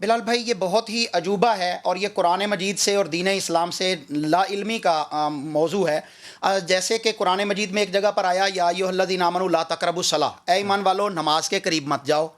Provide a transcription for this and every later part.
بلال بھائی یہ بہت ہی عجوبہ ہے اور یہ قرآن مجید سے اور دین اسلام سے لا علمی کا موضوع ہے. جیسے کہ قرآن مجید میں ایک جگہ پر آیا یا ایھا الذین آمنوا لا تقربوا الصلاۃ، اے ایمان والو نماز کے قریب مت جاؤ.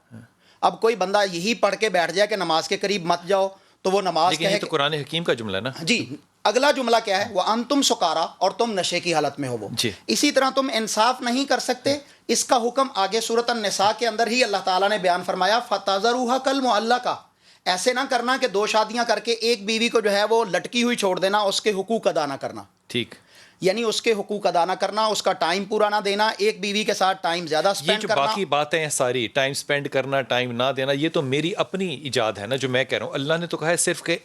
اب کوئی بندہ یہی پڑھ کے بیٹھ جائے کہ نماز کے قریب مت جاؤ تو وہ نماز لیکن یہ تو قرآن حکیم کا جملہ ہے نا. جی اگلا جملہ کیا ہے؟ وَأَنْتُمْ سُکارا، اور تم نشے کی حالت میں ہو. جی. اسی طرح تم انصاف نہیں کر سکتے. اس کا حکم آگے سورۃ النساء کے اندر ہی اللہ تعالیٰ نے بیان فرمایا فَتَذَرُوهَا كَالْمُعَلَّقَةِ. ایسے نہ کرنا کہ دو شادیاں کر کے ایک بیوی کو جو ہے وہ لٹکی ہوئی چھوڑ دینا، اس کے حقوق ادا نہ کرنا. ٹھیک. یعنی اس کے حقوق ادا نہ کرنا، اس کا ٹائم پورا نہ دینا، ایک بیوی کے ساتھ ٹائم زیادہ یہ سپینڈ جو کرنا. باقی باتیں ہیں ساری، ٹائم سپینڈ کرنا، ٹائم نہ دینا، یہ تو میری اپنی ایجاد ہے نا جو میں کہہ رہا ہوں. اللہ نے تو کہا ہے صرف کہ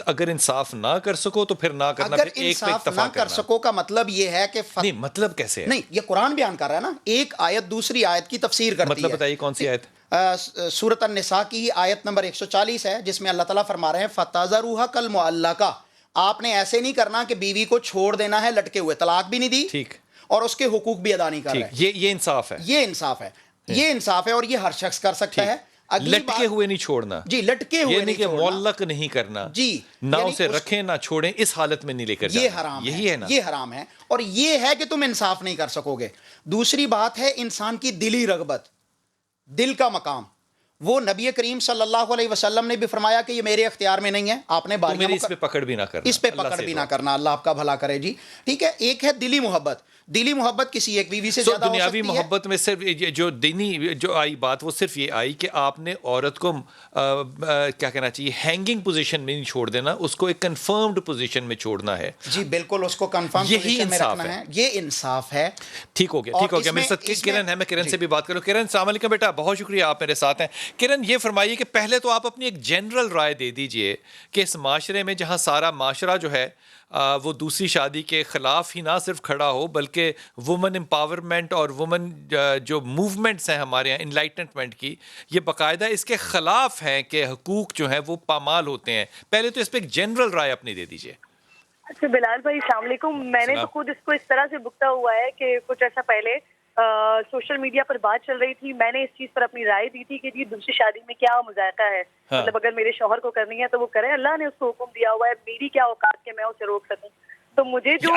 اگر انصاف نہ کر سکو تو پھر نہ کرنا. اگر پھر ایک پہ انصاف اکتفا نہ کر کرنا. سکو کا مطلب یہ ہے کہ نہیں مطلب کیسے ہے؟ نہیں، یہ قرآن بیان کر رہا ہے نا. ایک آیت دوسری آیت کی تفسیر کرتی ہے. مطلب بتائیے کون سی آیت؟ سورۃ النساء کی ہی آیت نمبر 140 ہے جس میں اللہ تعالیٰ فرما رہے ہیں فَتَذَرُوهَا كَالْمُعَلَّقَةِ. آپ نے ایسے نہیں کرنا کہ بیوی کو چھوڑ دینا ہے لٹکے ہوئے، طلاق بھی نہیں دی ٹھیک. اور اس کے حقوق بھی ادا نہیں کر رہے. یہ انصاف ہے. یہ انصاف ہے، یہ انصاف ہے اور یہ ہر شخص کر سکتا ہے. لٹکے ہوئے نہیں چھوڑنا. جی لٹکے ہوئے یہ نہیں کہ چھوڑنا. معلق نہیں کرنا. جی نہ اسے رکھیں نہ چھوڑیں، اس حالت میں نہیں لے کر جانا. یہ حرام یہی ہے نا. یہ حرام ہے اور یہ ہے کہ تم انصاف نہیں کر سکو گے. دوسری بات ہے انسان کی دلی رغبت، دل کا مقام. وہ نبی کریم صلی اللہ علیہ وسلم نے بھی فرمایا کہ یہ میرے اختیار میں نہیں ہے. آپ نے میری اس پہ پکڑ بھی نہ کرنا. اس پہ پکڑ بھی نہ کرنا. اللہ آپ کا بھلا کرے. جی ٹھیک ہے. ایک ہے دلی محبت. دلی محبت کسی ایک بیوی سے زیادہ ہو دنیاوی سکتی ہے. محبت میں صرف جو دینی جو آئی بات وہ صرف یہ آئی کہ آپ نے عورت کو کیا کہنا چاہیے ہینگنگ پوزیشن میں نہیں چھوڑ دینا، اس کو ایک کنفرمڈ پوزیشن میں چھوڑنا ہے. جی بالکل اس کو کنفرم پوزیشن میں رکھنا ہے. یہ انصاف ہے. ٹھیک ہو گیا. ٹھیک ہو گیا. میرے ساتھ کرن ہے، میں کرن سے بھی بات کروں. کرن السلام علیکم بیٹا، بہت شکریہ آپ میرے ساتھ ہیں. کرن یہ فرمائیے کہ پہلے تو آپ اپنی ایک جنرل رائے دے دیجئے کہ اس معاشرے میں جہاں سارا معاشرہ جو ہے وہ دوسری شادی کے خلاف ہی نہ صرف کھڑا ہو بلکہ وومن امپاورمنٹ اور وومن جو موومنٹس ہیں ہمارے یہاں انلائٹنمنٹ کی، یہ باقاعدہ اس کے خلاف ہیں کہ حقوق جو ہیں وہ پامال ہوتے ہیں. پہلے تو اس پہ ایک جنرل رائے اپنی دے دیجئے. اچھا بلال بھائی السلام علیکم. میں نے تو خود اس کو اس طرح سے بکتا ہوا ہے کہ کچھ ایسا پہلے سوشل میڈیا پر بات چل رہی تھی، میں نے اس چیز پر اپنی رائے دی تھی کہ جی دوسری شادی میں کیا مذائقہ ہے. مطلب اگر میرے شوہر کو کرنی ہے تو وہ کرے، اللہ نے اس کو حکم دیا ہوا ہے، میری کیا اوقات کہ میں اسے روک سکوں. تو مجھے جو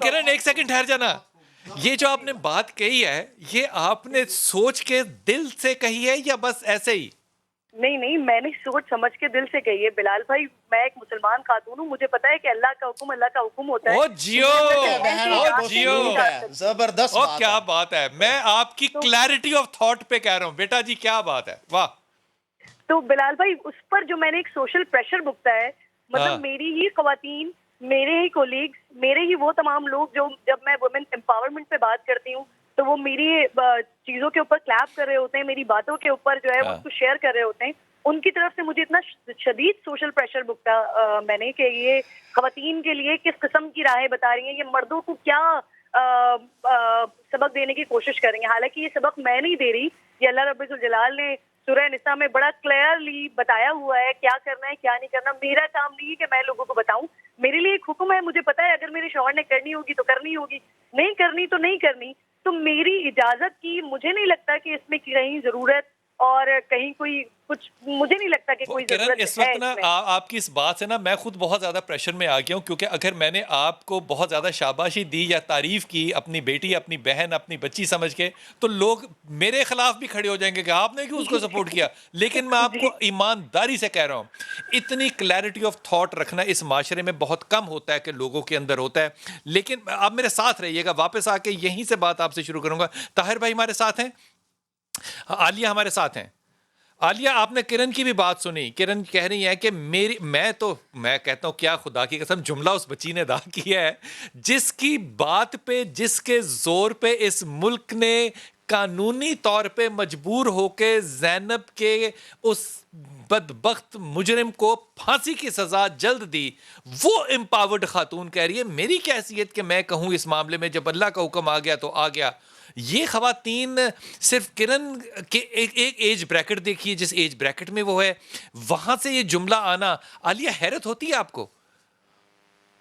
کرن ایک سیکنڈ ٹھہر جانا. یہ جو آپ نے بات کہی ہے یہ آپ نے سوچ کے دل سے کہی ہے یا بس ایسے ہی؟ نہیں، میں نے سوچ سمجھ کے دل سے کہی ہے بلال بھائی. میں ایک مسلمان خاتون ہوں، مجھے پتا ہے کہ اللہ کا حکم ہوتا ہے. زبردست کیا بات ہے. میں آپ کی کلیئرٹی آف تھاٹ پہ کہہ رہا ہوں بیٹا جی، کیا بات ہے. واہ. تو بلال بھائی اس پر جو میں نے ایک سوشل پریشر بکتا ہے، مطلب میری ہی خواتین، میرے ہی کولیگز، میرے ہی وہ تمام لوگ جو جب میں وومن امپاورمنٹ پہ بات کرتی ہوں تو وہ میری چیزوں کے اوپر کلیپ کر رہے ہوتے ہیں، میری باتوں کے اوپر جو ہے وہ اس کو شیئر کر رہے ہوتے ہیں. ان کی طرف سے مجھے اتنا شدید سوشل پریشر بکتا میں نے کہ یہ خواتین کے لیے کس قسم کی راہیں بتا رہی ہیں، یہ مردوں کو کیا سبق دینے کی کوشش کر رہی ہیں. حالانکہ یہ سبق میں نہیں دے رہی، یہ اللہ رب الجلال نے سورہ نساء میں بڑا کلیئرلی بتایا ہوا ہے کیا کرنا ہے کیا نہیں کرنا. میرا کام نہیں ہے کہ میں لوگوں کو بتاؤں، میرے لیے ایک حکم ہے، مجھے پتا ہے اگر میرے شوہر نے کرنی ہوگی تو کرنی ہوگی، نہیں کرنی تو نہیں کرنی. تو میری اجازت کی مجھے نہیں لگتا کہ اس میں کہیں ضرورت اور کہیں کوئی کچھ، مجھے نہیں لگتا کہ کوئی ضرورت اس وقت نا آپ کی اس بات سے نا میں خود بہت زیادہ پریشر میں آ گیا ہوں، کیونکہ اگر میں نے آپ کو بہت زیادہ شاباشی دی یا تعریف کی اپنی بیٹی، اپنی بہن، اپنی بچی سمجھ کے، تو لوگ میرے خلاف بھی کھڑے ہو جائیں گے کہ آپ نے کیوں اس کو سپورٹ کیا. لیکن میں آپ کو ایمانداری سے کہہ رہا ہوں اتنی کلیئرٹی آف تھاٹ رکھنا اس معاشرے میں بہت کم ہوتا ہے کہ لوگوں کے اندر ہوتا ہے. لیکن آپ میرے ساتھ رہیے گا، واپس آ کے یہیں سے بات آپ سے شروع کروں گا. طاہر بھائی ہمارے ساتھ ہیں، عالیہ ہمارے ساتھ ہیں. عالیہ آپ نے کرن کی بھی بات سنی. کرن کہہ رہی ہیں کہ میں کہتا ہوں کیا خدا کی قسم جملہ اس بچی نے ادا کیا ہے جس کی بات پہ، جس کے زور پہ اس ملک نے قانونی طور پہ مجبور ہو کے زینب کے اس بدبخت مجرم کو پھانسی کی سزا جلد دی. وہ امپاورڈ خاتون کہہ رہی ہے میری کیا حیثیت کہ میں کہوں اس معاملے میں، جب اللہ کا حکم آ گیا تو آ گیا. یہ خواتین صرف کرن کے ایک ایج بریکٹ دیکھیے، جس ایج بریکٹ میں وہ ہے وہاں سے یہ جملہ آنا. عالیہ حیرت ہوتی ہے آپ کو؟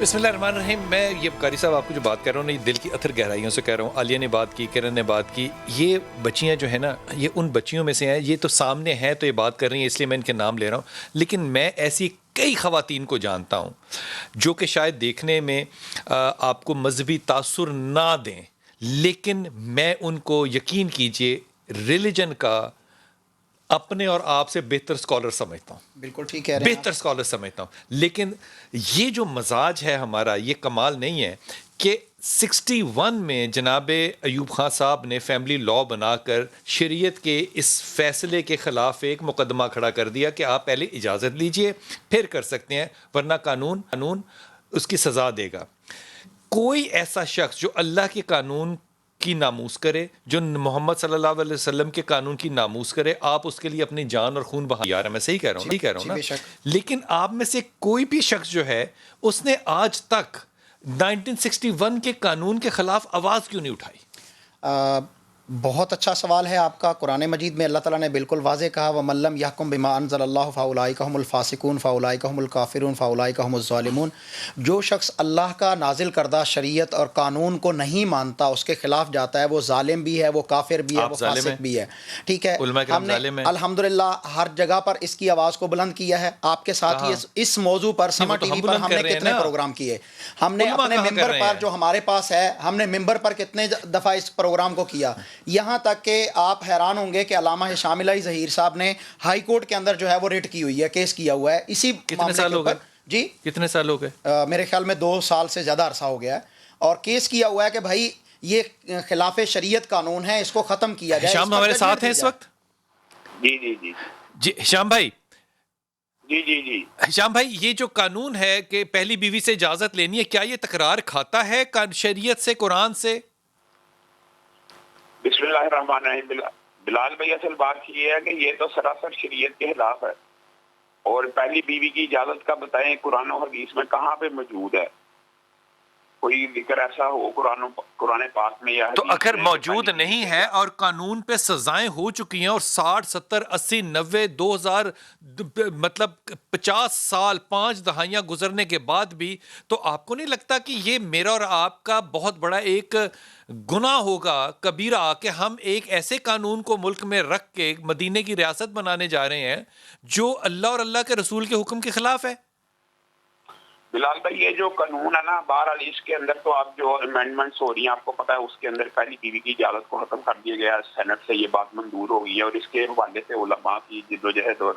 بسم اللہ الرحمن الرحیم. میں یہ قاری صاحب آپ کو جو بات کر رہا ہوں نا، یہ دل کی اتھر گہرائیوں سے کہہ رہا ہوں. عالیہ نے بات کی، کرن نے بات کی. یہ بچیاں جو ہیں نا، یہ ان بچیوں میں سے ہیں. یہ تو سامنے ہیں تو یہ بات کر رہی ہیں، اس لیے میں ان کے نام لے رہا ہوں. لیکن میں ایسی کئی خواتین کو جانتا ہوں جو کہ شاید دیکھنے میں آپ کو مذہبی تاثر نہ دیں، لیکن میں ان کو یقین کیجئے ریلیجن کا اپنے اور آپ سے بہتر اسکالر سمجھتا ہوں. بالکل ٹھیک کہہ رہے ہیں بہتر اسکالر سمجھتا ہوں. لیکن یہ جو مزاج ہے ہمارا، یہ کمال نہیں ہے کہ 61 میں جناب ایوب خان صاحب نے فیملی لا بنا کر شریعت کے اس فیصلے کے خلاف ایک مقدمہ کھڑا کر دیا کہ آپ پہلے اجازت لیجئے پھر کر سکتے ہیں، ورنہ قانون اس کی سزا دے گا. کوئی ایسا شخص جو اللہ کے قانون کی ناموس کرے، جو محمد صلی اللہ علیہ وسلم کے قانون کی ناموس کرے، آپ اس کے لیے اپنی جان اور خون بہا. یار میں صحیح کہہ رہا ہوں، نہیں کہہ رہا ہوں بے نا؟ شک. لیکن آپ میں سے کوئی بھی شخص جو ہے اس نے آج تک 1961 کے قانون کے خلاف آواز کیوں نہیں اٹھائی؟ بہت اچھا سوال ہے آپ کا. قرآن مجید میں اللہ تعالیٰ نے بالکل واضح کہا وَمَن لَّمْ يَحْكُم بِمَا أَنزَلَ اللَّهُ فَأُولَٰئِكَ هُمُ الْفَاسِقُونَ فَأُولَٰئِكَ هُمُ الْكَافِرُونَ فَأُولَٰئِكَ هُمُ الظَّالِمُونَ. جو شخص اللہ کا نازل کردہ شریعت اور قانون کو نہیں مانتا، اس کے خلاف جاتا ہے، وہ ظالم بھی ہے، وہ کافر بھی ہے، آپ وہ ظالم فاسق ہیں، بھی ہے. ٹھیک ہے، علماء کرام ہم نے ظالم ہیں. الحمدللہ ہر جگہ پر اس کی آواز کو بلند کیا ہے. آپ کے ساتھ ہی کہاں؟ اس موضوع پر نہیں، سما وہ تو ٹی وی ہم پر بلند ہم کر نے رہے ہیں کتنے نا. پروگرام کیے. ہم نے علماء اپنے کہاں کر ممبر رہے پر ہیں؟ جو ہمارے پاس ہے، ہم نے ممبر پر کتنے دفعہ اس پروگرام کو کیا. یہاں تک کہ آپ حیران ہوں گے کہ علامہ ہشام الہی ظہیر صاحب نے ہائی کورٹ کے اندر جو ہے وہ ریٹ کی ہوئی ہے، کیس کیا ہوا ہے اسی کتنے معاملے سال کے ہو گئے؟ اوپر. جی کتنے سال ہو گئے؟ میرے خیال میں 2 سال سے زیادہ عرصہ ہو گیا ہے، اور کیس کیا ہوا ہے کہ بھائی یہ خلاف شریعت قانون ہے، اس کو ختم کیا جائے. ہشام ہمارے ساتھ ہیں اس وقت؟ جی جی جی جی ہشام بھائی. جی جی جی ہشام بھائی، یہ جو قانون ہے کہ پہلی بیوی سے اجازت لینی ہے، کیا یہ تکرار کھاتا ہے شریعت سے، قرآن سے؟ بسم اللہ الرحمن الرحیم. بلال بھائی، اصل بات یہ ہے کہ یہ تو سراسر شریعت کے خلاف ہے. اور پہلی بیوی کی اجازت کا بتائیں قرآن و حدیث میں کہاں پہ موجود ہے؟ کوئی ذکر ایسا ہو قرآن پاک میں یا تو حدیث اگر میں کہ موجود پہلی بیوی نہیں کی ہے اور قانون پہ سزائیں ہو چکی ہیں اور 60 70 80 90 2000 مطلب 50 سال 5 دہائیاں گزرنے کے بعد بھی، تو آپ کو نہیں لگتا کہ یہ میرا اور آپ کا بہت بڑا ایک گناہ ہوگا کبیرہ کہ ہم ایک ایسے قانون کو ملک میں رکھ کے مدینے کی ریاست بنانے جا رہے ہیں جو اللہ اور اللہ کے رسول کے حکم کے خلاف ہے؟ بلال بھائی، یہ جو قانون ہے نا، بہرحال اس کے اندر تو آپ جو امینڈمنٹس ہو رہی ہیں، آپ کو پتا ہے اس کے اندر پہلی بیوی کی اجازت کو ختم کر دیا گیا ہے. سینٹ سے یہ بات منظور ہو گئی ہے، اور اس کے حوالے سے علماء کی جدوجہد اور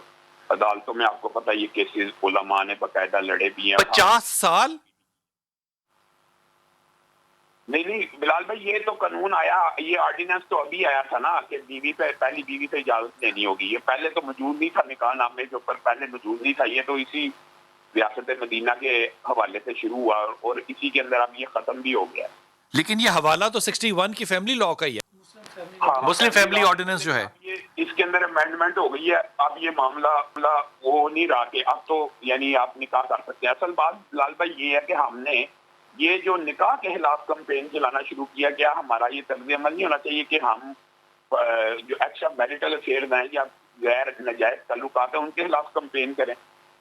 عدالتوں میں آپ کو پتا ہے یہ کیسز علماء نے باقاعدہ لڑے بھی ہیں. 50 سال؟ نہیں بلال بھائی، یہ تو قانون آیا، یہ آرڈیننس تو ابھی آیا تھا نا کہ بیوی پہ پہلی بیوی پہ اجازت لینی ہوگی. یہ پہلے تو موجود نہیں تھا، نکاح نامے کے اوپر پہلے موجود نہیں تھا. یہ تو اسی ریاست مدینہ کے حوالے سے شروع ہوا اور اسی کے اندر اب یہ ختم بھی ہو گیا. لیکن یہ حوالہ تو 61 کی فیملی لا کا ہی ہے، مسلم فیملی آرڈیننس جو ہے. اس کے اندر امینڈمنٹ ہو گئی ہے. اب یہ معاملہ وہ نہیں رہا کہ اب تو یعنی آپ نکاح کر سکتے ہیں. اصل بات لال بھائی یہ ہے کہ ہم نے یہ جو نکاح کے خلاف کمپین چلانا شروع کیا گیا، ہمارا یہ طرز عمل نہیں ہونا چاہیے کہ ہم جو ایکسٹرا میریٹل افیئرز ہیں یا غیر ناجائز تعلقات ہیں ان کے خلاف کمپین کریں.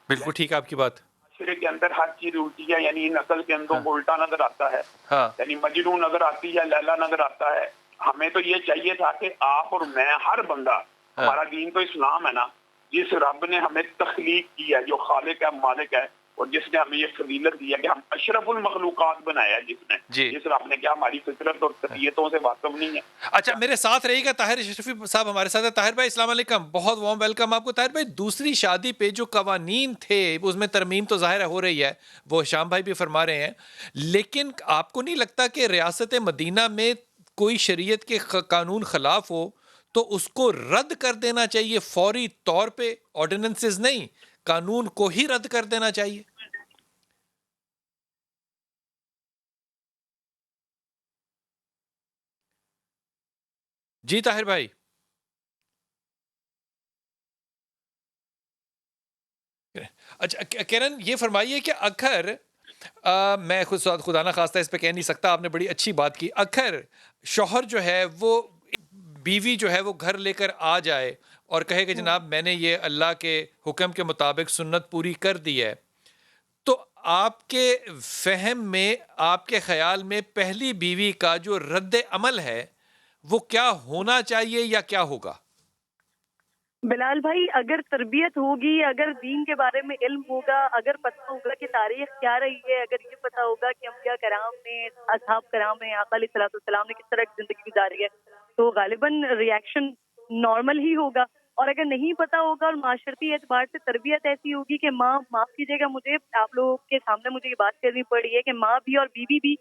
بالکل ٹھیک ہے آپ کی بات. معاشرے کے اندر ہر چیز الٹی ہے، یعنی نسل کے اندر الٹا نظر آتا ہے، ہاں یعنی مجنوں نظر آتی ہے، لیلا نظر آتا ہے. ہمیں تو یہ چاہیے تھا کہ آپ اور میں، ہر بندہ، ہمارا دین تو اسلام ہے نا، جس رب نے ہمیں تخلیق کی ہے، جو خالق ہے، مالک ہے، اور جس نے ہمیں یہ فضیلت دی ہے کہ ہم اشرف المخلوقات بنایا ہے، جس رب نے کیا ہماری فطرت اور طبیعتوں سے واقف نہیں ہے. اچھا میرے ساتھ رہے گا طاہر اشرفی صاحب ہمارے ساتھ ہے. طاہر بھائی السلام علیکم، بہت وارم ویلکم آپ کو. طاہر بھائی، دوسری شادی پہ جو قوانین تھے اس میں ترمیم تو ظاہر ہو رہی ہے، وہ شام بھائی بھی فرما رہے ہیں، لیکن آپ کو نہیں لگتا کہ ریاست مدینہ میں کوئی شریعت کے قانون خلاف ہو تو اس کو رد کر دینا چاہیے فوری طور پہ؟ آرڈیننسز نہیں، قانون کو ہی رد کر دینا چاہیے. جی طاہر بھائی. اچھا کرن، یہ فرمائیے کہ اگر میں خدا نہ خواستہ اس پہ کہہ نہیں سکتا، آپ نے بڑی اچھی بات کی، اگر شوہر جو ہے وہ بیوی جو ہے وہ گھر لے کر آ جائے اور کہے کہ جناب میں نے یہ اللہ کے حکم کے مطابق سنت پوری کر دی ہے، تو آپ کے فہم میں، آپ کے خیال میں پہلی بیوی کا جو رد عمل ہے وہ کیا ہونا چاہیے یا کیا ہوگا؟ بلال بھائی، اگر تربیت ہوگی، اگر دین کے بارے میں علم ہوگا، اگر پتہ ہوگا کہ تاریخ کیا رہی ہے، اگر یہ پتہ ہوگا کہ انبیاء کرام نے، اصحاب کرام نے، آقا علیہ الصلوۃ والسلام نے کس طرح کی زندگی گزاری ہے، تو غالباً ریئیکشن نارمل ہی ہوگا. اور اگر نہیں پتہ ہوگا اور معاشرتی اعتبار سے تربیت ایسی ہوگی کہ ماں، معاف کیجیے گا مجھے، آپ لوگوں کے سامنے مجھے یہ بات کرنی پڑی ہے کہ ماں بھی اور بیوی بھی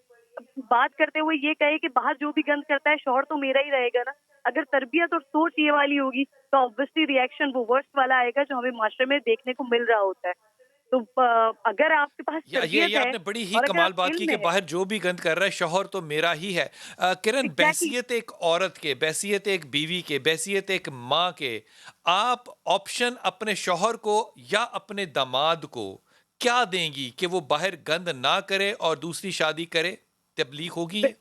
بات کرتے ہوئے یہ کہے کہ باہر جو بھی گند کرتا ہے شوہر تو میرا ہی رہے گا نا. اگر تربیت اور سوچ یہ والی ہوگی تو obviously ریئیکشن وہ ورسٹ والا آئے گا جو ہمیں معاشرے میں دیکھنے کو مل رہا ہوتا ہے. تو اگر آپ کے پاس تربیت یہ ہے آپ نے بڑی ہی اور اگر کمال آپ بات کی علم کہ میں ہے، باہر جو بھی گند کر رہا ہے شوہر تو میرا ہی ہے. کرن، Exactly. بحثیت ایک عورت کے، بحثیت ایک بیوی کے، بحثیت ایک ماں کے، آپ آپشن اپنے شوہر کو یا اپنے داماد کو کیا دیں گی کہ وہ باہر گند نہ کرے اور دوسری شادی کرے؟ تبلیغ ہوگی یہ؟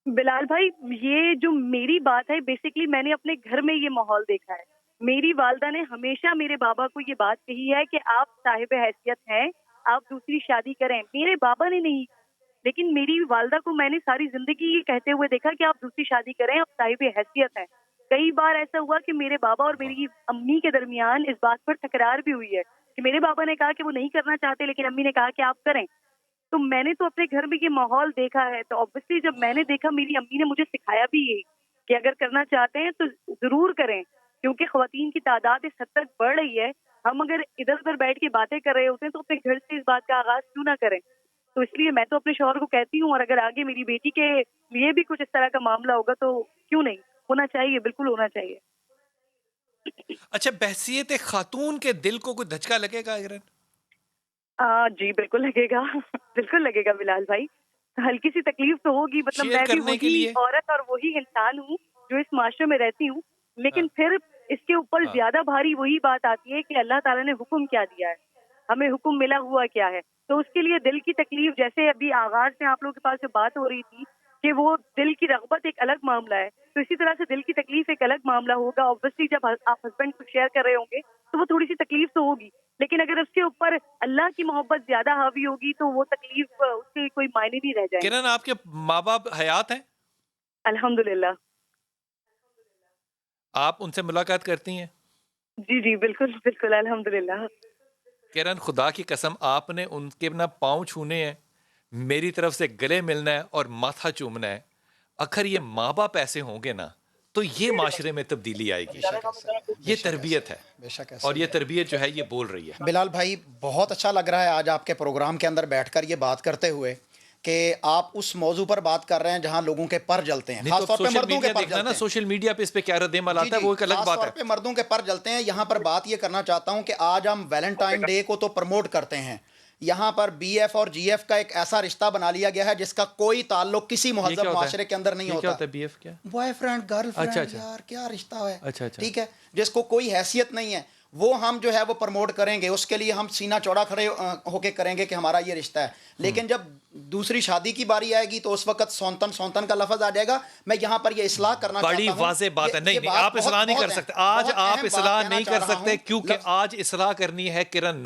بلال بھائی، یہ جو میری بات ہے بیسیکلی میں نے اپنے گھر میں یہ ماحول دیکھا ہے. میری والدہ نے ہمیشہ میرے بابا کو یہ بات کہی ہے کہ آپ صاحب حیثیت ہیں، آپ دوسری شادی کریں. میرے بابا نے نہیں، لیکن میری والدہ کو میں نے ساری زندگی یہ کہتے ہوئے دیکھا کہ آپ دوسری شادی کریں، آپ صاحب حیثیت ہیں. کئی بار ایسا ہوا کہ میرے بابا اور میری امی کے درمیان اس بات پر تکرار بھی ہوئی ہے کہ میرے بابا نے کہا کہ وہ نہیں کرنا چاہتے لیکن امی نے کہا کہ آپ کریں. تو میں نے تو اپنے گھر میں یہ ماحول دیکھا ہے، تو obviously جب میں نے دیکھا، میری امی نے مجھے سکھایا بھی یہی کہ اگر کرنا چاہتے ہیں تو ضرور کریں، کیونکہ خواتین کی تعداد اس حد تک بڑھ رہی ہے. ہم اگر ادھر ادھر بیٹھ کے باتیں کر رہے ہوتے ہیں تو اپنے گھر سے اس بات کا آغاز کیوں نہ کریں. تو اس لیے میں تو اپنے شوہر کو کہتی ہوں، اور اگر آگے میری بیٹی کے لیے بھی کچھ اس طرح کا معاملہ ہوگا تو کیوں نہیں، ہونا چاہیے، بالکل ہونا چاہیے. اچھا، بحثیت ایک خاتون کے دل کو کوئی دھچکا لگے گا کرن؟ جی بالکل لگے گا، بالکل لگے گا بلال بھائی. ہلکی سی تکلیف تو ہوگی، مطلب شیئر میں بھی کرنے کے وہی لیے عورت اور وہی انسان ہوں جو اس معاشرے میں رہتی ہوں، لیکن پھر اس کے اوپر زیادہ بھاری وہی بات آتی ہے کہ اللہ تعالیٰ نے حکم کیا دیا ہے، ہمیں حکم ملا ہوا کیا ہے. تو اس کے لیے دل کی تکلیف، جیسے ابھی آغاز سے آپ لوگوں کے پاس جو بات ہو رہی تھی کہ وہ دل کی رغبت ایک الگ معاملہ ہے، تو اسی طرح سے دل کی تکلیف ایک الگ معاملہ ہوگا. obviously جب آپ ہسبینڈ کو شیئر کر رہے ہوں گے تو وہ تھوڑی سی تکلیف تو ہوگی، لیکن اگر اس کے اوپر اللہ کی محبت زیادہ حاوی ہوگی تو وہ تکلیف اس کے کوئی معنی نہیں رہ جائیں گے. کرن، آپ کے ماں باپ حیات ہیں؟ الحمدللہ. آپ ان سے ملاقات کرتی ہیں؟ جی جی بالکل بالکل الحمدللہ. کرن، خدا کی قسم، آپ نے ان کے نہ پاؤں چھونے ہیں، میری طرف سے گلے ملنا ہے اور ماتھا چومنا ہے. اگر یہ ماں باپ ایسے ہوں گے نا تو یہ معاشرے میں تبدیلی آئے گی. یہ تربیت ہے، بے شک ایسا اور ہی یہ ہے. تربیت جو ہے یہ بول رہی ہے. بلال بھائی، بہت اچھا لگ رہا ہے آج آپ کے پروگرام کے اندر بیٹھ کر یہ بات کرتے ہوئے کہ آپ اس موضوع پر بات کر رہے ہیں جہاں لوگوں کے پر جلتے ہیں، نہیں خاص تو طور پہ سوشل مردوں کے میڈیا پر دیکھنا جلتے نا، ہیں. سوشل میڈیا پہ اس پہ کیا رد عمل آتا ہے وہ ایک الگ جی بات طور ہے. پہ مردوں کے پر جلتے ہیں. یہاں پر بات یہ کرنا چاہتا ہوں کہ آج ہم ویلنٹائن ڈے کو تو پروموٹ کرتے ہیں، یہاں پر بی ایف اور جی ایف کا ایک ایسا رشتہ بنا لیا گیا ہے جس کا کوئی تعلق کسی یہ مہذب کیا ہوتا معاشرے ہے؟ کے اندر نہیں یہ کیا ہوتا. ہوتا ہے بی ایف؟ کیا؟ بوائے فرینڈ، گرل اچھا فرینڈ، اچھا یار کیا رشتہ ہے، اچھا اچھا. ٹھیک ہے، جس کو کوئی حیثیت نہیں ہے وہ ہم جو ہے وہ پروموٹ کریں گے، اس کے لیے ہم سینہ چوڑا کھڑے ہو کے کریں گے کہ ہمارا یہ رشتہ ہے. لیکن جب دوسری شادی کی باری آئے گی تو اس وقت سونتن کا لفظ آ جائے گا. میں یہاں پر یہ اصلاح کرنا چاہتا بڑی ہوں، واضح بات ہے. نہیں نہیں، آپ اصلاح نہیں کر سکتے آج، آپ اصلاح نہیں کر سکتے کیونکہ آج اصلاح کرنی ہے. کرن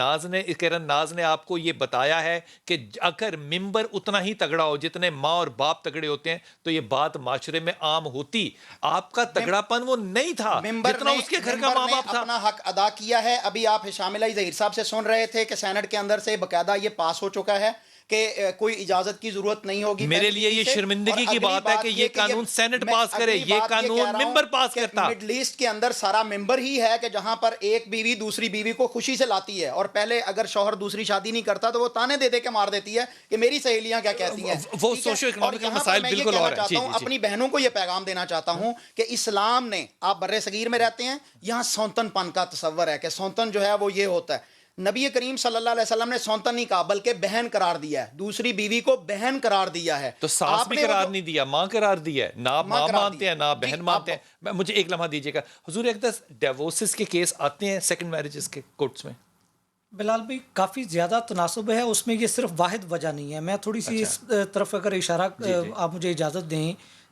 ناز نے آپ کو یہ بتایا ہے کہ اگر ممبر اتنا ہی تگڑا ہو جتنے ماں اور باپ تگڑے ہوتے ہیں تو یہ بات معاشرے میں عام ہوتی. آپ کا تگڑا پن وہ نہیں تھا جتنا اس کے گھر کا ماں باپ تھا. اپنا حق ادا کیا ہے. ابھی آپ ہشام الہی ظہیر صاحب سے سن رہے تھے کہ سینٹ کے اندر سے باقاعدہ یہ پاس ہو چکا ہے کہ کوئی اجازت کی ضرورت نہیں ہوگی. میرے لیے یہ شرمندگی کی بات ہے کہ یہ قانون سینٹ پاس کرے، یہ قانون ممبر پاس کرتا. مڈل ایسٹ کے اندر سارا ممبر ہی ہے کہ جہاں پر ایک بیوی دوسری بیوی کو خوشی سے لاتی ہے، اور پہلے اگر شوہر دوسری شادی نہیں کرتا تو وہ تانے دے دے کے مار دیتی ہے کہ میری سہیلیاں کیا کہتی ہیں. وہ سوشو اکنامکل مسائل بالکل اور ہیں. اپنی بہنوں کو یہ پیغام دینا چاہتا ہوں کہ اسلام نے، آپ بر صغیر میں رہتے ہیں، یہاں سونتن پن کا تصور ہے کہ سونتن جو ہے وہ یہ ہوتا ہے. نبی کریم صلی اللہ علیہ وسلم نے سونتن نہیں کہا بلکہ بہن قرار دیا ہے، دوسری بیوی کو بہن قرار دیا ہے. تو ساس بھی قرار نہیں دیا، ماں قرار دیا ہے. نہ ماں مانتے ہیں نہ بہن مانتے ہیں. مجھے ایک لمحہ دیجیے گا حضور اقدس، ڈیورسز کے کیس آتے ہیں سیکنڈ میرجز کے کورٹس میں؟ بلال بھائی کافی زیادہ تناسب ہے اس میں، یہ صرف واحد وجہ نہیں ہے. میں تھوڑی سی اس طرف اگر اشارہ آپ مجھے اجازت دیں،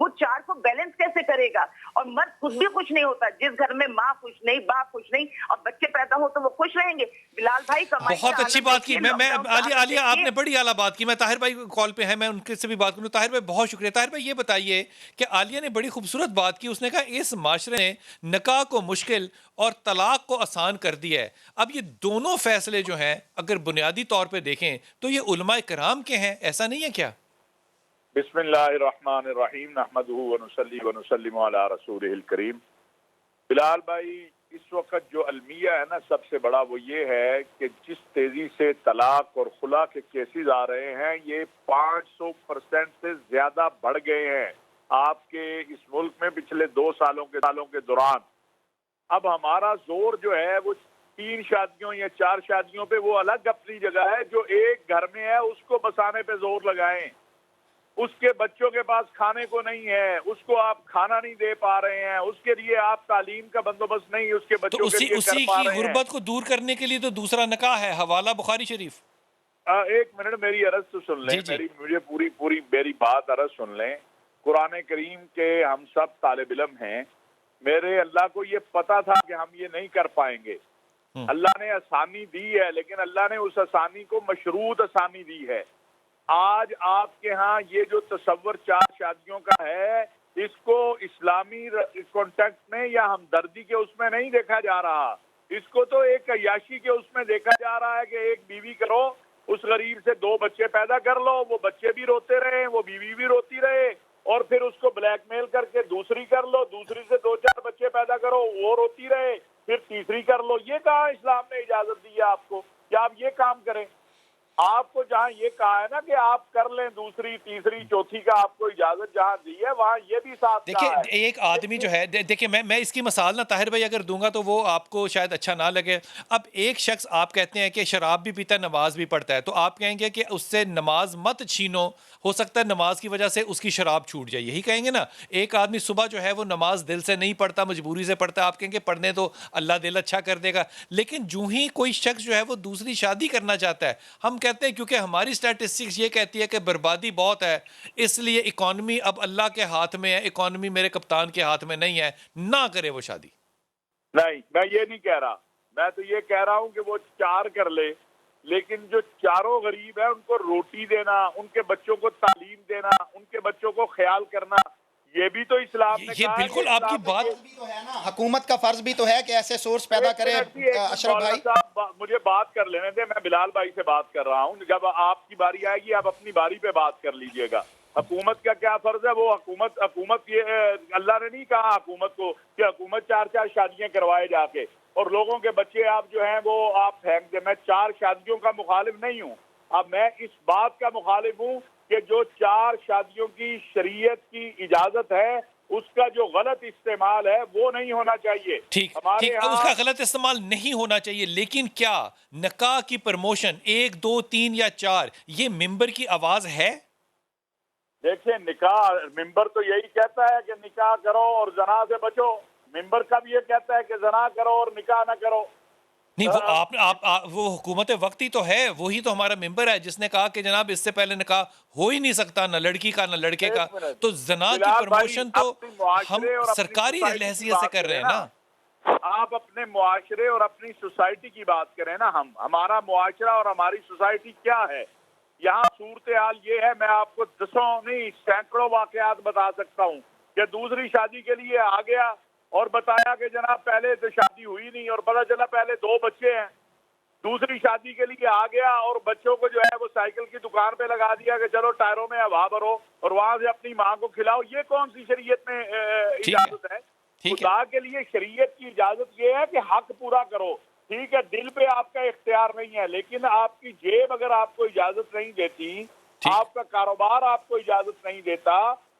وہ 4 کو بیلنس کیسے کرے گا؟ اور مرد خود بھی خوش نہیں ہوتا. جس گھر میں ماں خوش نہیں، باپ خوش نہیں اور بچے پیدا ہو تو وہ خوش رہیں گے. بلال بھائی کمائی کا بہت اچھی عالم بات کی. دیکھیے، میں لاک ڈاؤن کا عالیہ عالم آپ نے دیکھیے. بڑی اعلیٰ بات کی. میں طاہر بھائی کال پہ ہیں، میں ان کے سے بھی بات کروں. طاہر بھائی بہت شکریہ. طاہر بھائی یہ بتائیے کہ عالیہ نے بڑی خوبصورت بات کی. اس نے کہا اس معاشرے نے نکاح کو مشکل اور طلاق کو آسان کر دیا ہے. اب یہ دونوں فیصلے جو ہیں اگر بنیادی طور پہ دیکھیں تو یہ علماء کرام کے ہیں، ایسا نہیں ہے کیا؟ بسم اللہ الرحمن الرحیم نحمدہ ونصلی ونسلم علی رسولہ الکریم. بلال بھائی، اس وقت جو المیہ ہے نا سب سے بڑا وہ یہ ہے کہ جس تیزی سے طلاق اور خلا کے کیسز آ رہے ہیں یہ 500% سے زیادہ بڑھ گئے ہیں آپ کے اس ملک میں پچھلے 2 سالوں کے دوران. اب ہمارا زور جو ہے وہ 3 شادیوں یا 4 شادیوں پہ وہ الگ اپنی جگہ ہے. جو ایک گھر میں ہے اس کو بسانے پہ زور لگائیں. اس کے بچوں کے پاس کھانے کو نہیں ہے، اس کو آپ کھانا نہیں دے پا رہے ہیں، اس کے لیے آپ تعلیم کا بندوبست نہیں اس کے تو بچوں کے لیے اسی کر پا کی رہے ہیں. غربت کو دور کرنے کے لیے تو دوسرا نکاح ہے، حوالہ بخاری شریف. ایک منٹ میری عرض تو سن لیں. جی. مجھے پوری میری بات عرض سن لیں. قرآن کریم کے ہم سب طالب علم ہیں. میرے اللہ کو یہ پتا تھا کہ ہم یہ نہیں کر پائیں گے. اللہ نے آسانی دی ہے لیکن اللہ نے اس آسانی کو مشروط آسانی دی ہے. آج آپ کے ہاں یہ جو تصور 4 شادیوں کا ہے اس کو اسلامی کانٹیکٹ میں یا ہمدردی کے اس میں نہیں دیکھا جا رہا. اس کو تو ایک عیاشی کے اس میں دیکھا جا رہا ہے کہ ایک بیوی کرو، اس غریب سے 2 بچے پیدا کر لو، وہ بچے بھی روتے رہے، وہ بیوی بھی روتی رہے، اور پھر اس کو بلیک میل کر کے دوسری کر لو، دوسری سے 2-4 بچے پیدا کرو، وہ روتی رہے، پھر تیسری کر لو. یہ کہاں اسلام نے اجازت دی ہے آپ کو کہ آپ یہ کام کریں؟ آپ کو جہاں یہ کہا ہے نا کہ آپ کر لیں دوسری تیسری چوتھی کا آپ کو اجازت جہاں دی ہے وہاں یہ بھی ساتھ دیکھیں کہا ہے. ایک آدمی جو ہے، دیکھیں میں اس کی مثال نہ طاہر بھائی اگر دوں گا تو وہ آپ کو شاید اچھا نہ لگے. اب ایک شخص آپ کہتے ہیں کہ شراب بھی پیتا ہے، نماز بھی پڑھتا ہے، تو آپ کہیں گے کہ اس سے نماز مت چھینو، ہو سکتا ہے نماز کی وجہ سے اس کی شراب چھوٹ جائے، یہی کہیں گے نا. ایک آدمی صبح جو ہے وہ نماز دل سے نہیں پڑھتا، مجبوری سے پڑھتا ہے، آپ کہیں گے پڑھنے تو اللہ دل اچھا کر دے گا. لیکن جو ہی کوئی شخص جو ہے وہ دوسری شادی کرنا چاہتا ہے، ہم کہتے ہیں کیونکہ ہماری اسٹیٹسٹکس یہ کہتی ہے کہ بربادی بہت ہے، اس لیے اکانومی اب اللہ کے ہاتھ میں ہے، اکانومی میرے کپتان کے ہاتھ میں نہیں ہے، نہ کرے وہ شادی. نہیں، میں یہ نہیں کہہ رہا. میں تو یہ کہہ رہا ہوں کہ وہ 4 کر لے، لیکن جو چاروں غریب ہیں ان کو روٹی دینا، ان کے بچوں کو تعلیم دینا، ان کے بچوں کو خیال کرنا، یہ بھی تو اسلام نے یہ کہا ہے. بالکل آپ کی بات بھی تو ہے نا، حکومت کا فرض بھی تو ہے کہ ایسے سورس پیدا کرے. اشرف بھائی مجھے بات کر لینے دیں. میں بلال بھائی سے بات کر رہا ہوں. جب آپ کی باری آئے گی آپ اپنی باری پہ بات کر لیجئے گا. حکومت کا کیا فرض ہے؟ وہ حکومت یہ اللہ نے نہیں کہا حکومت کو کہ حکومت 4 شادیاں کروائے جا کے اور لوگوں کے بچے آپ جو ہیں وہ آپ پھینک دیں. میں 4 شادیوں کا مخالف نہیں ہوں. اب میں اس بات کا مخالف ہوں کہ جو 4 شادیوں کی شریعت کی اجازت ہے اس کا جو غلط استعمال ہے وہ نہیں ہونا چاہیے. ٹھیک ہمارے اس کا غلط استعمال نہیں ہونا چاہیے، لیکن کیا نکاح کی پرموشن 1 2 3 یا 4 یہ ممبر کی آواز ہے؟ دیکھیں نکاح، ممبر تو یہی کہتا ہے کہ نکاح کرو اور زنا سے بچو. ممبر کا بھی یہ کہتا ہے کہ زنا کرو اور نکاح نہ کرو. نہیں وہ حکومت وقتی تو ہے، وہی تو ہمارا ممبر ہے جس نے کہا کہ جناب اس سے پہلے نکاح ہو ہی نہیں سکتا، نہ لڑکی کا نہ لڑکے کا. تو زنا کی پرموشن تو ہم سرکاری حیثیت سے کر رہے ہیں نا. آپ اپنے معاشرے اور اپنی سوسائٹی کی بات کریں نا. ہمارا معاشرہ اور ہماری سوسائٹی کیا ہے یہاں؟ صورتحال یہ ہے، میں آپ کو 10 نہیں 100 واقعات بتا سکتا ہوں کہ دوسری شادی کے لیے آ گیا اور بتایا کہ جناب پہلے تو شادی ہوئی نہیں اور پتہ چلا پہلے 2 بچے ہیں. دوسری شادی کے لیے آ گیا اور بچوں کو جو ہے وہ سائیکل کی دکان پہ لگا دیا کہ چلو ٹائروں میں ہوا بھرو اور وہاں سے اپنی ماں کو کھلاؤ. یہ کون سی شریعت میں اجازت ہے؟ خدا کے لیے شریعت کی اجازت یہ ہے کہ حق پورا کرو. ٹھیک ہے، دل پہ آپ کا اختیار نہیں ہے، لیکن آپ کی جیب اگر آپ کو اجازت نہیں دیتی، آپ کا کاروبار آپ کو اجازت نہیں دیتا،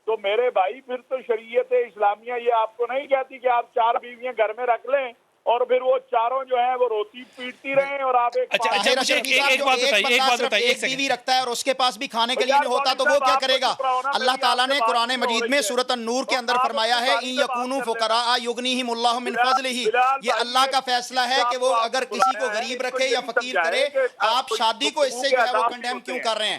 تو میرے بھائی پھر تو شریعت اسلامیہ یہ آپ کو نہیں کہتی کہ آپ 4 بیویاں گھر میں رکھ لیں اور پھر وہ چاروں جو ہیں وہ روتی پیٹتی رہیں اور آپ ایک ایک بیوی رکھتا ہے اور اس کے پاس بھی کھانے کے لیے نہیں ہوتا تو وہ کیا کرے گا؟ اللہ تعالیٰ نے قرآن مجید میں سورۃ النور کے اندر فرمایا ہے ان یکونوا فقراء یغنیہم اللہ من فضلہ. یہ اللہ کا فیصلہ ہے کہ وہ اگر کسی کو غریب رکھے یا فقیر کرے. آپ شادی کو اس سے جو ہے وہ کنڈیم کیوں کر رہے ہیں؟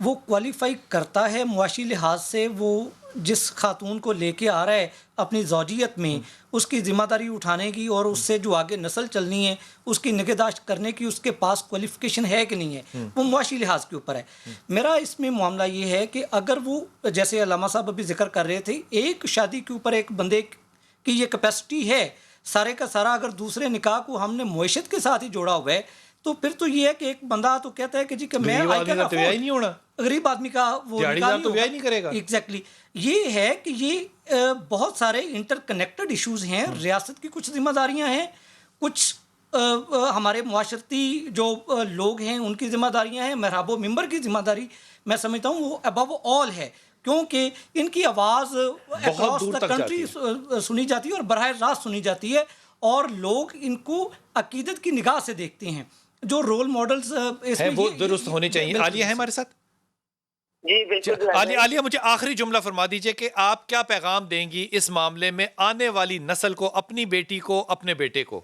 وہ کوالیفائی کرتا ہے معاشی لحاظ سے، وہ جس خاتون کو لے کے آ رہا ہے اپنی زوجیت میں اس کی ذمہ داری اٹھانے کی اور اس سے جو آگے نسل چلنی ہے اس کی نگہداشت کرنے کی اس کے پاس کوالیفیکیشن ہے کہ نہیں ہے، وہ معاشی لحاظ کے اوپر ہے۔ میرا اس میں معاملہ یہ ہے کہ اگر وہ جیسے علامہ صاحب ابھی ذکر کر رہے تھے ایک شادی کے اوپر ایک بندے کی یہ کیپیسٹی ہے سارے کا سارا، اگر دوسرے نکاح کو ہم نے معیشت کے ساتھ ہی جوڑا ہوا ہے تو پھر تو یہ ہے کہ ایک بندہ تو کہتا ہے کہ جی کہ میں نہیں ہونا، غریب آدمی کا وہ نہیں کرے گا۔ ایگزیکٹلی یہ ہے کہ یہ بہت سارے انٹر کنیکٹڈ ایشوز ہیں، ریاست کی کچھ ذمہ داریاں ہیں، کچھ ہمارے معاشرتی جو لوگ ہیں ان کی ذمہ داریاں ہیں، محراب و ممبر کی ذمہ داری میں سمجھتا ہوں وہ ابو آل ہے، کیونکہ ان کی آواز اکراس دا کنٹری سنی جاتی ہے اور براہ راست سنی جاتی ہے، اور لوگ ان کو عقیدت کی نگاہ سے دیکھتے ہیں۔ جو رول ماڈلز ہیں وہ درست ہونے چاہیے۔ عالیہ ہے ہمارے ساتھ؟ جی بالکل۔ عالیہ مجھے آخری جملہ فرما دیجئے کہ آپ کیا پیغام دیں گی اس معاملے میں آنے والی نسل کو، اپنی بیٹی کو، اپنے بیٹے کو،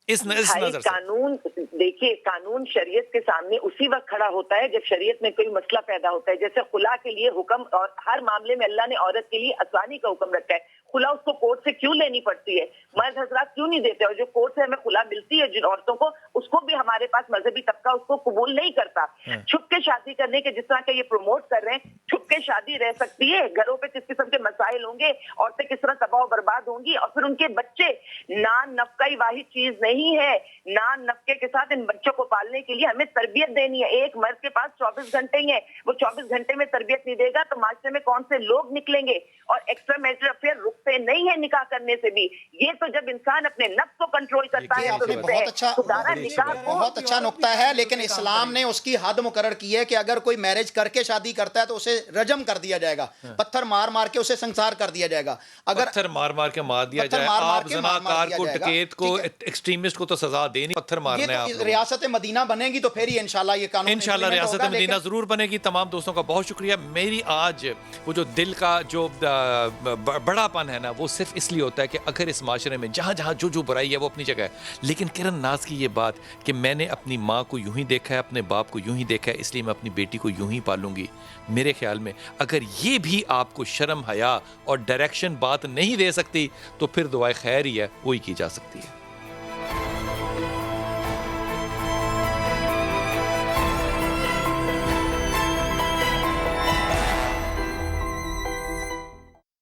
اس نظر سے؟ قانون دیکھیے، قانون شریعت کے سامنے اسی وقت کھڑا ہوتا ہے جب شریعت میں کوئی مسئلہ پیدا ہوتا ہے، جیسے خلا کے لیے حکم، اور ہر معاملے میں اللہ نے عورت کے لیے آسانی کا حکم رکھا ہے۔ خلا اس کو کورٹ سے کیوں لینی پڑتی ہے؟ مرد حضرات کیوں نہیں دیتے؟ اور جو کورٹ سے ہمیں خلا ملتی ہے جن عورتوں کو، اس کو بھی ہمارے پاس مذہبی طبقہ اس کو قبول نہیں کرتا۔ چھپ کے شادی کرنے کے جس طرح کا یہ پروموٹ کر رہے ہیں، چھپ کے شادی رہ سکتی ہے، گھروں پہ کس قسم کے مسائل ہوں گے، عورتیں کس طرح تباہ و برباد ہوں گی، اور پھر ان کے بچے، نان نفقہ واحد چیز نہیں ہے، نان نفقے کے ساتھ ان بچوں کو پالنے کے لیے ہمیں تربیت دینی ہے۔ ایک مرد کے پاس 24 گھنٹے ہی ہے، وہ 24 گھنٹے میں تربیت نہیں دے گا تو معاشرے میں کون سے لوگ نکلیں گے؟ اور ایکسٹرا میریٹل افیئر رکتے نہیں ہے نکاح کرنے سے بھی، یہ تو جب انسان اپنے نفس کو کنٹرول کرتا ہے تو بہت اچھا نقطہ ہے، لیکن اسلام نے اس کی حد مقرر کی ہے کہ اگر کوئی میرج کر کے شادی کرتا ہے تو اسے رجم کر دیا جائے گا، پتھر مار مار کے اسے سنسار کر دیا جائے گا۔ اگر پتھر مار مار کے مار دیا جائے، آپ زناکار کو، ڈکیت کو، ایکسٹریمسٹ کو تو سزا دینی، پتھر مارنا ہے۔ آپ ریاست مدینہ بنے گی تو پھر ہی انشاءاللہ یہ قانون، انشاءاللہ ریاست مدینہ ضرور بنے گی۔ تمام دوستوں کا بہت شکریہ۔ میری آج وہ جو دل کا جو بڑا پن ہے نا، وہ صرف اس لیے ہوتا ہے کہ اگر اس معاشرے میں جہاں جہاں جو برائی ہے وہ اپنی جگہ ہے، لیکن کرن ناز کی یہ بات کہ میں نے اپنی ماں کو یوں ہی دیکھا ہے، اپنے باپ کو یوں ہی دیکھا ہے، اس لیے میں اپنی بیٹی کو یوں ہی پالوں گی، میرے خیال میں اگر یہ بھی آپ کو شرم حیا اور ڈائریکشن بات نہیں دے سکتی تو پھر دعائے خیر ہی ہے، وہی کی جا سکتی ہے۔